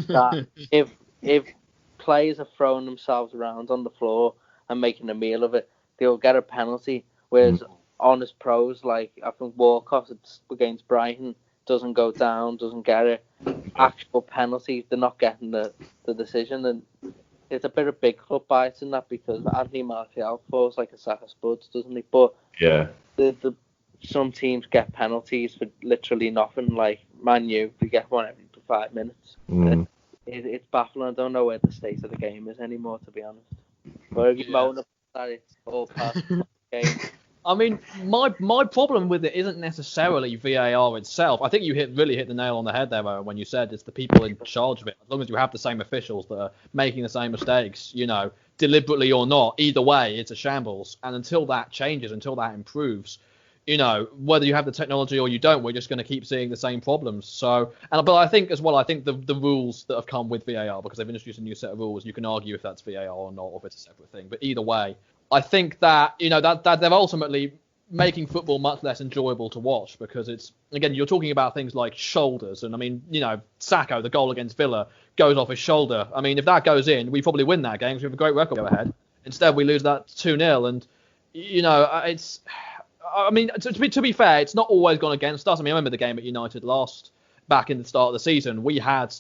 B: That if players are throwing themselves around on the floor and making a meal of it, they'll get a penalty. Whereas honest pros, like I think Walcott against Brighton, doesn't go down, doesn't get it. Actual penalty, they're not getting the decision. And it's a bit of big club bias in that, because Anthony Martial falls like a sack of spuds, doesn't he? But the some teams get penalties for literally nothing. Like Man U, we get one every 5 minutes. It's baffling. I don't know where the state of the game is anymore, to be honest. But if you moan about that, it's all past the game.
C: I mean, my problem with it isn't necessarily VAR itself. I think you really hit the nail on the head there, Owen, when you said it's the people in charge of it. As long as you have the same officials that are making the same mistakes, deliberately or not, either way, it's a shambles. And until that changes, until that improves, whether you have the technology or you don't, we're just going to keep seeing the same problems. So, but I think as well, the rules that have come with VAR, because they've introduced a new set of rules, you can argue if that's VAR or not, or if it's a separate thing. But either way, I think that that they're ultimately making football much less enjoyable to watch, because it's, again, you're talking about things like shoulders, and I mean, Sacco, the goal against Villa, goes off his shoulder. I mean, if that goes in, we probably win that game because we have a great record go ahead. Instead, we lose that 2-0, and it's. I mean, to be fair, it's not always gone against us. I mean, I remember the game at United back in the start of the season. We had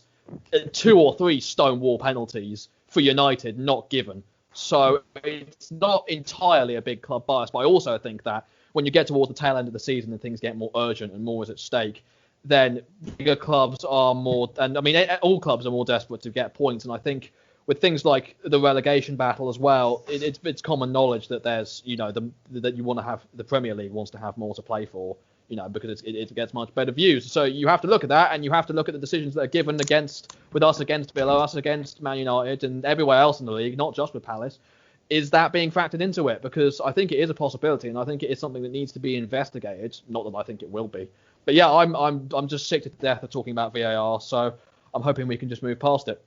C: 2 or 3 stonewall penalties for United not given. So it's not entirely a big club bias, but I also think that when you get towards the tail end of the season and things get more urgent and more is at stake, then bigger clubs are more, and I mean, all clubs are more desperate to get points. And I think with things like the relegation battle as well, it's common knowledge that there's, that you want to have, the Premier League wants to have more to play for, because it gets much better views. So you have to look at that, and you have to look at the decisions that are given with us against Villa, us against Man United, and everywhere else in the league, not just with Palace. Is that being factored into it? Because I think it is a possibility, and I think it is something that needs to be investigated. Not that I think it will be, but yeah, I'm just sick to death of talking about VAR. So I'm hoping we can just move past it.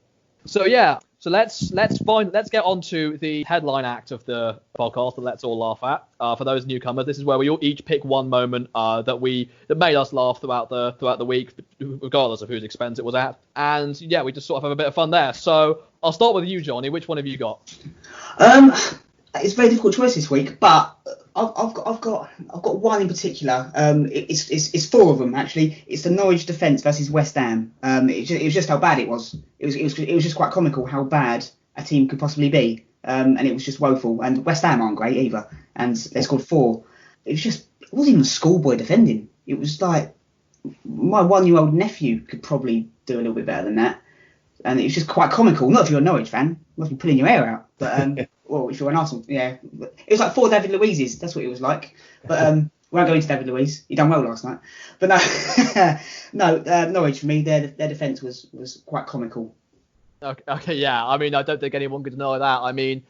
C: So yeah, let's get on to the headline act of the podcast that let's all laugh at. For those newcomers, this is where we all each pick one moment that made us laugh throughout the week, regardless of whose expense it was at. And yeah, we just sort of have a bit of fun there. So I'll start with you, Johnny. Which one have you got?
D: It's a very difficult choice this week, but I've got one in particular. It's 4 of them actually. It's the Norwich defence versus West Ham. It was just how bad it was. It was just quite comical how bad a team could possibly be. And it was just woeful. And West Ham aren't great either. And they scored 4. It wasn't even a schoolboy defending. It was like my 1-year-old nephew could probably do a little bit better than that. And it was just quite comical. Not if you're a Norwich fan. You must be pulling your hair out. But well, if you're an Arsenal, yeah. It was like 4 David Luiz's. That's what it was like. But we won't go into David Luiz. He done well last night. But no, Norwich for me, their defence was quite comical.
C: Okay, yeah. I mean, I don't think anyone could deny that. I mean,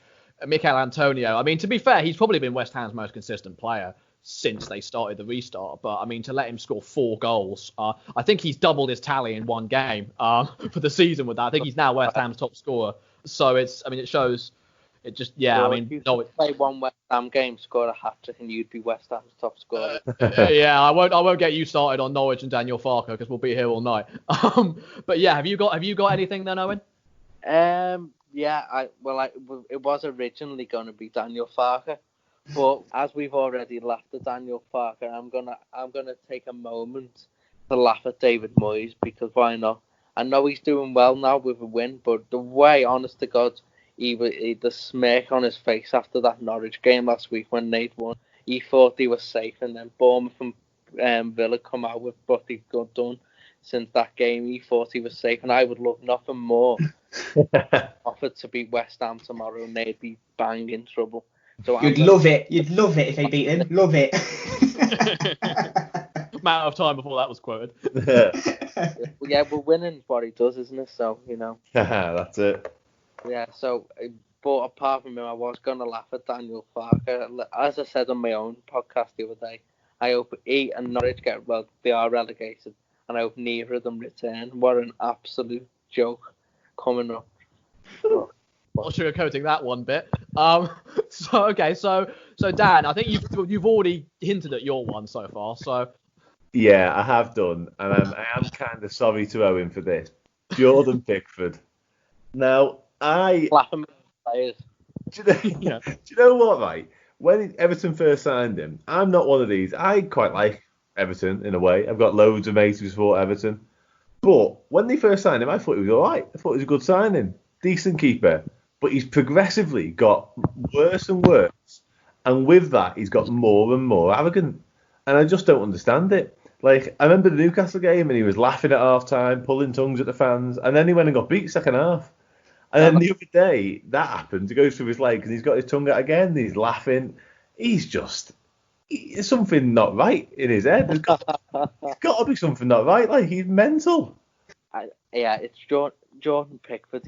C: Mikel Antonio. I mean, to be fair, he's probably been West Ham's most consistent player since they started the restart. But I mean, to let him score 4 goals, I think he's doubled his tally in one game for the season with that. I think he's now West Ham's top scorer. So it shows. It just, yeah.
B: Well,
C: I mean,
B: if you play one West Ham game, score a hat-trick, and you'd be West Ham's top scorer.
C: Yeah, I won't get you started on Norwich and Daniel Farke because we'll be here all night. But yeah, have you got anything then, Owen?
B: Yeah, it was originally going to be Daniel Farke, but as we've already laughed at Daniel Farke, I'm gonna take a moment to laugh at David Moyes, because why not? I know he's doing well now with a win, but the way, honest to God, the smirk on his face after that Norwich game last week when Nate won, he thought he was safe, and then Bournemouth and Villa come out with what they've done since that game. He thought he was safe, and I would love nothing more offered to beat West Ham tomorrow, and they'd be bang in trouble. So
D: You'd love it if they beat him. Love it.
C: Amount of time before that was quoted.
B: Yeah, we're winning what he does, isn't it? So,
E: That's it.
B: Yeah, so, but apart from him, I was going to laugh at Daniel Farke. As I said on my own podcast the other day, I hope he and Norwich they are relegated, and I hope neither of them return. What an absolute joke coming up.
C: Not sugarcoating that one bit. So Dan, I think you've already hinted at your one so far. So
E: yeah, I have done, and I am kind of sorry to Owen for this. Jordan Pickford. Now
B: laughing players.
E: Do you know what? Right, when Everton first signed him, I'm not one of these. I quite like Everton in a way. I've got loads of mates who support Everton, but when they first signed him, I thought he was all right. I thought he was a good signing, decent keeper. But he's progressively got worse and worse. And with that, he's got more and more arrogant. and I just don't understand it. Like, I remember the Newcastle game, and he was laughing at half-time, pulling tongues at the fans, and then he went and got beat second half. And then the other day, that happened. He goes through his leg, and he's got his tongue out again, and he's laughing. There's something not right in his head. There's got to be something not right. Like, he's mental.
B: It's Jordan Pickford.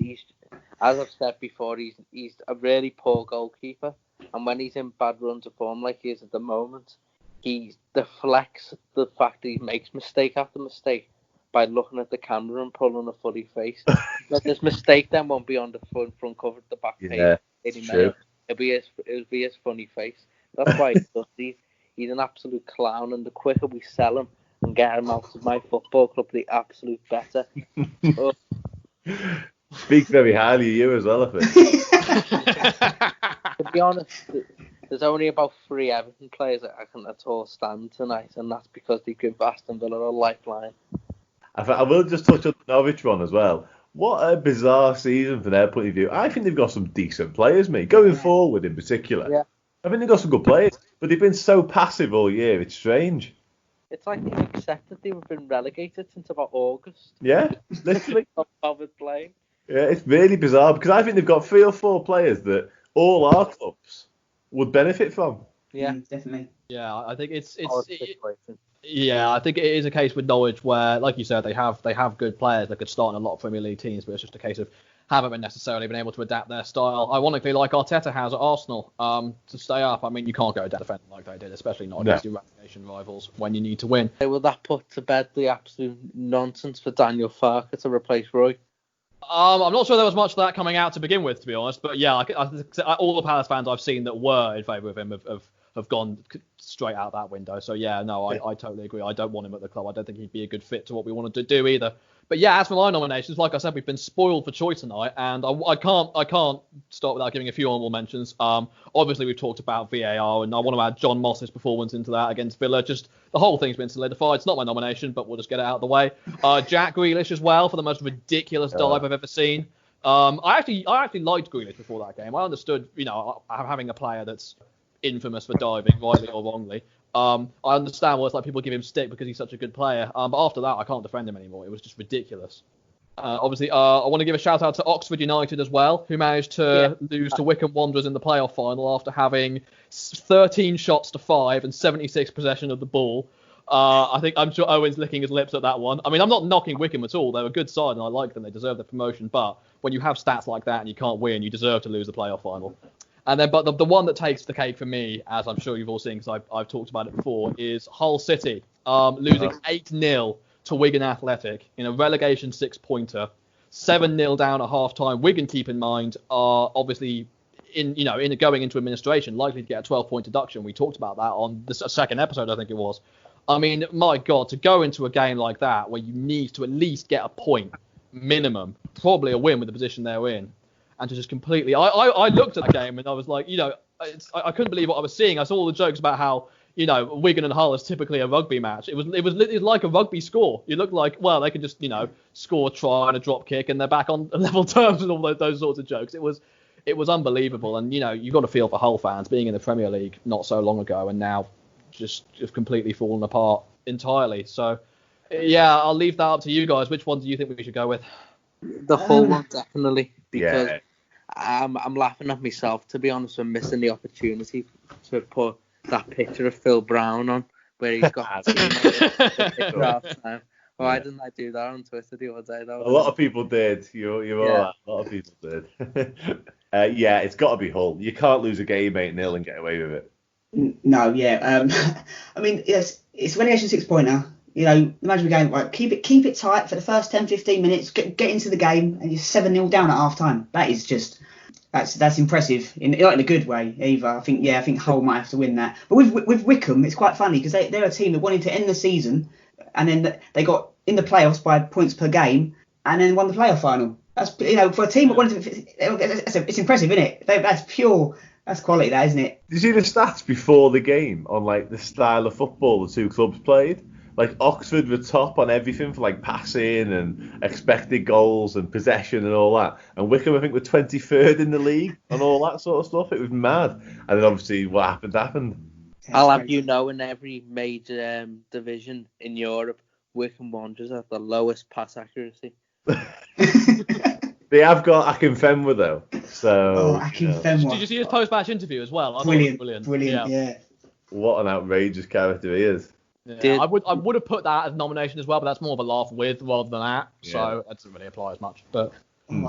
B: As I've said before, he's a really poor goalkeeper, and when he's in bad runs of form like he is at the moment, he deflects the fact that he makes mistake after mistake by looking at the camera and pulling a funny face. But this mistake then won't be on the front cover of the back page.
E: Yeah, true.
B: It'll be his funny face. That's why he's an absolute clown, and the quicker we sell him and get him out of my football club, the absolute better.
E: Speak very highly of you as well, I think.
B: To be honest, there's only about 3 Everton players that I can at all stand tonight, and that's because they give Aston Villa a lifeline.
E: I will just touch on the Norwich one as well. What a bizarre season from their point of view. I think they've got some decent players, mate. Going forward in particular.
B: Yeah.
E: I think they've got some good players, but they've been so passive all year. It's strange.
B: It's like they've accepted they've been relegated since about August.
E: Yeah, literally.
B: Not bothered playing.
E: Yeah, it's really bizarre because I think they've got 3 or 4 players that all our clubs would benefit from.
B: Yeah,
D: definitely.
C: Yeah, I think
B: I
C: I think it is a case with Norwich where, like you said, they have good players that could start in a lot of Premier League teams, but it's just a case of haven't been necessarily been able to adapt their style. Ironically, like Arteta has at Arsenal, to stay up. I mean, you can't go down defending like they did, especially not against your relegation rivals when you need to win.
B: Will that put to bed the absolute nonsense for Daniel Farke to replace Roy?
C: I'm not sure there was much of that coming out to begin with, to be honest. But yeah, all the Palace fans I've seen that were in favour of him have gone straight out that window. So yeah, no, I totally agree. I don't want him at the club. I don't think he'd be a good fit to what we wanted to do either. But yeah, as for my nominations, like I said, we've been spoiled for choice tonight, and I can't start without giving a few honourable mentions. Obviously we've talked about VAR, and I want to add John Moss's performance into that against Villa. Just the whole thing's been solidified. It's not my nomination, but we'll just get it out of the way. Jack Grealish as well for the most ridiculous dive I've ever seen. I actually liked Grealish before that game. I understood, having a player that's infamous for diving, rightly or wrongly. I understand why it's like people give him stick because he's such a good player. But after that, I can't defend him anymore. It was just ridiculous. Obviously, I want to give a shout out to Oxford United as well, who managed to lose to Wycombe Wanderers in the playoff final after having 13 shots to 5 and 76 possession of the ball. I'm sure Owen's licking his lips at that one. I mean, I'm not knocking Wycombe at all. They're a good side and I like them. They deserve the promotion. But when you have stats like that and you can't win, you deserve to lose the playoff final. And then, but the one that takes the cake for me, as I'm sure you've all seen because I've talked about it before, is Hull City losing 8-0 to Wigan Athletic in a relegation 6-pointer, 7-0 down at half-time. Wigan, keep in mind, are obviously in going into administration, likely to get a 12-point deduction. We talked about that on the second episode, I think it was. I mean, my God, to go into a game like that where you need to at least get a point minimum, probably a win with the position they're in. And to just completely, I looked at the game and I was like, I couldn't believe what I was seeing. I saw all the jokes about how, Wigan and Hull is typically a rugby match. It was like a rugby score. You look like, well, they can just, score a try and a drop kick and they're back on level terms and all those sorts of jokes. It was unbelievable. And, you've got to feel for Hull fans being in the Premier League not so long ago and now just completely fallen apart entirely. So, yeah, I'll leave that up to you guys. Which one do you think we should go with?
B: The Hull one, definitely. Because I'm laughing at myself, to be honest, for missing the opportunity to put that picture of Phil Brown on where he's got time. Why didn't I do that on Twitter the other day?
E: A lot of people did. You're all right. A lot of people did. It's got to be Hull. You can't lose a game 8-0 and get away with it.
D: No, yeah. I mean, it's relegation 6-pointer. Imagine we're going, right, keep it tight for the first 10-15 minutes, get into the game, and you're 7-0 down at half time. That is just, that's impressive, not in a good way either. I think Hull might have to win that. But with Wycombe, it's quite funny because they're a team that wanted to end the season, and then they got in the playoffs by points per game, and then won the playoff final. That's, for a team that wanted to, it's impressive, isn't it? That's pure. That's quality, that, isn't it?
E: Did you see the stats before the game on like the style of football the two clubs played? Like Oxford were top on everything for like passing and expected goals and possession and all that. And Wycombe, I think, were 23rd in the league and all that sort of stuff. It was mad. And then obviously what happened.
B: I'll have you know, in every major division in Europe, Wycombe Wanderers have the lowest pass accuracy.
E: They have got Akinfenwa though, so.
D: Akinfenwa.
C: Did you see his post-match interview as well? I thought it was
D: Brilliant. Yeah.
E: What an outrageous character he is.
C: Yeah, I would have put that as a nomination as well, but that's more of a laugh with rather than at, so that doesn't really apply as much. But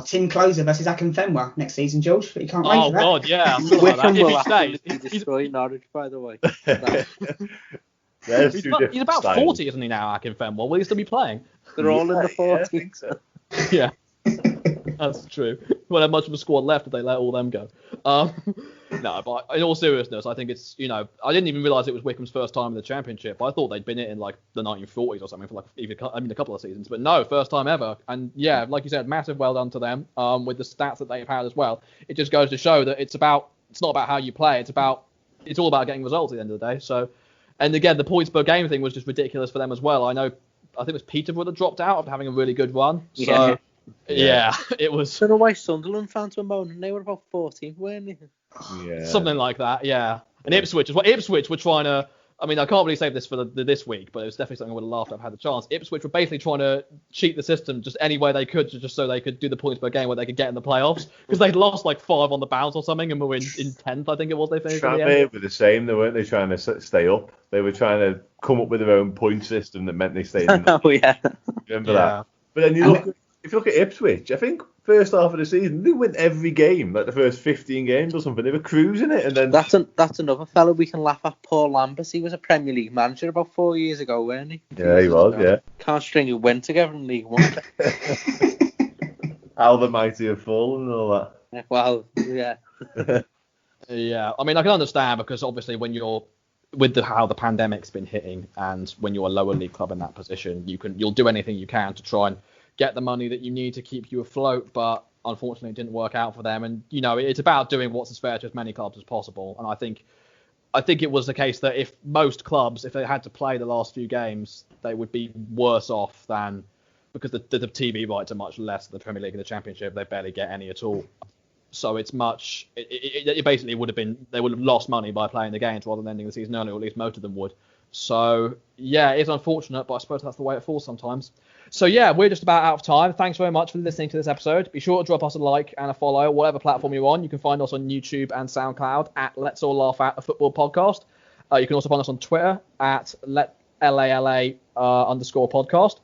D: Tim Closer versus Akinfenwa next season, George. But you can't wait for that.
C: Oh God, yeah.
B: Wycombe will
C: If he stays,
B: absolutely destroy Norwich, by the way.
C: he's about 40, isn't he now, Akinfenwa? Will he still be playing?
B: They're all in the 40s.
E: I think so.
C: Yeah. That's true. Won't have much of a squad left if they let all them go. No, but in all seriousness, I think it's, I didn't even realise it was Wycombe's first time in the Championship. I thought they'd been in like the 1940s or something for like a couple of seasons, but no, first time ever. And yeah, like you said, massive well done to them with the stats that they've had as well. It just goes to show that it's not about how you play. It's all about getting results at the end of the day. So, and again, the points per game thing was just ridiculous for them as well. I think it was Peterborough that dropped out after having a really good run. So. Yeah, it was.
B: I don't know why Sunderland fans were moaning. They were about 14th, weren't they?
E: Yeah.
C: Something like that, yeah. And Ipswich were trying to. I mean, I can't really save this for this week, but it was definitely something I would have laughed at if I had the chance. Ipswich were basically trying to cheat the system just any way they could, just so they could do the points per game where they could get in the playoffs. Because they'd lost like 5 on the bounce or something, and were in 10th, I think it was. They finished.
E: Tranmere were the same, though, weren't they? Trying to stay up. They were trying to come up with their own point system that meant they stayed in.
B: Oh yeah.
E: Remember that? But then if you look at Ipswich, I think first half of the season they win every game, like the first 15 games or something. They were cruising it, and then
B: that's another fellow we can laugh at. Paul Lambert. He was a Premier League manager about 4 years ago, weren't he?
E: Yeah, he was. Yeah.
B: Can't string a win together in League One.
E: How the mighty have fallen and all that.
B: Well, yeah.
C: Yeah, I mean, I can understand because obviously when you're with how the pandemic's been hitting, and when you're a lower league club in that position, you'll do anything you can to try and get the money that you need to keep you afloat, but unfortunately it didn't work out for them. And it's about doing what's as fair to as many clubs as possible. And I think it was the case that if most clubs, if they had to play the last few games, they would be worse off than, because the TV rights are much less than the Premier League and the Championship. They barely get any at all. So it's much. It basically would have been, they would have lost money by playing the games rather than ending the season early, or at least most of them would. So yeah, it's unfortunate, but I suppose that's the way it falls sometimes. So yeah, we're just about out of time. Thanks very much for listening to this episode. Be sure to drop us a like and a follow, whatever platform you're on. You can find us on YouTube and SoundCloud at Let's All Laugh At a Football Podcast. You can also find us on Twitter at LALA _ podcast.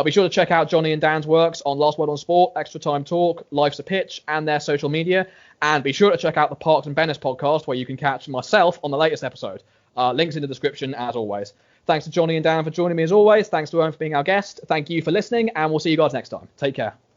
C: Be sure to check out Johnny and Dan's works on Last Word on Sport, Extra Time Talk, Life's a Pitch, and their social media. And be sure to check out the Parkes and Bennis podcast, where you can catch myself on the latest episode. Links in the description, as always. Thanks to Johnny and Dan for joining me, as always. Thanks to Owen for being our guest. Thank you for listening, and we'll see you guys next time. Take care.